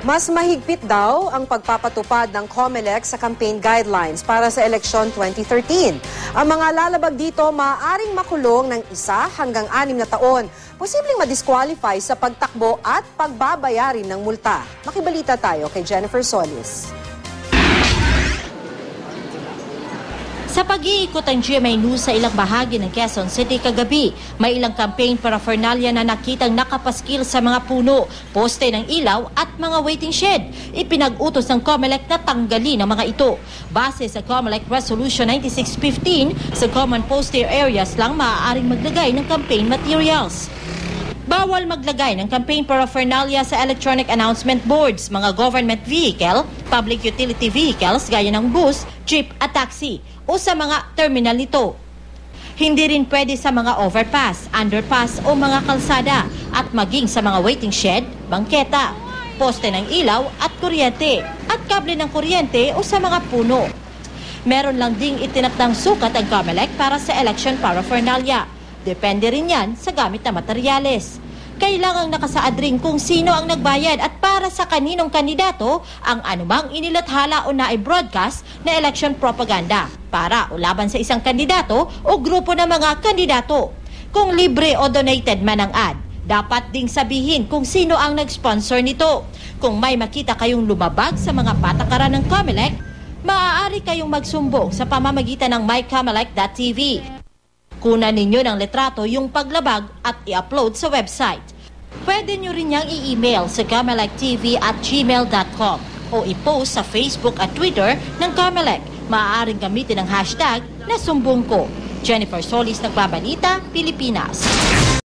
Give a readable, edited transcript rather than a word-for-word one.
Mas mahigpit daw ang pagpapatupad ng COMELEC sa campaign guidelines para sa eleksyon 2013. Ang mga lalabag dito maaaring makulong ng 1 hanggang 6 na taon. Posibleng madisqualify sa pagtakbo at pagbabayarin ng multa. Makibalita tayo kay Jennifer Solis. Sa pag-iikot ang GMA News sa ilang bahagi ng Quezon City kagabi, may ilang campaign paraphernalia na nakitang nakapaskil sa mga puno, poste ng ilaw at mga waiting shed. Ipinag-utos ng COMELEC na tanggalin ang mga ito. Base sa COMELEC Resolution 9615, sa common poster areas lang maaaring maglagay ng campaign materials. Bawal maglagay ng campaign paraphernalia sa electronic announcement boards, mga government vehicle, public utility vehicles gaya ng bus, jeep at taxi, o sa mga terminal nito. Hindi rin pwede sa mga overpass, underpass o mga kalsada at maging sa mga waiting shed, bangketa, poste ng ilaw at kuryente at kable ng kuryente o sa mga puno. Meron lang ding itinakdang sukat ang COMELEC para sa election paraphernalia. Depende rin yan sa gamit na materyales. Kailangang nakasaad rin kung sino ang nagbayad at para sa kaninong kandidato ang anumang inilathala o na-broadcast na election propaganda para o laban sa isang kandidato o grupo ng mga kandidato. Kung libre o donated man ang ad, dapat ding sabihin kung sino ang nag-sponsor nito. Kung may makita kayong lumabag sa mga patakaran ng COMELEC, maaari kayong magsumbong sa pamamagitan ng mycomelec.tv. Kunan ninyo ng litrato yung paglabag at i-upload sa website. Pwede nyo rin niyang i-email sa comelectv@gmail.com o i-post sa Facebook at Twitter ng COMELEC. Maaaring gamitin ang hashtag na sumbong ko. Jennifer Solis, Nagbabalita, Pilipinas.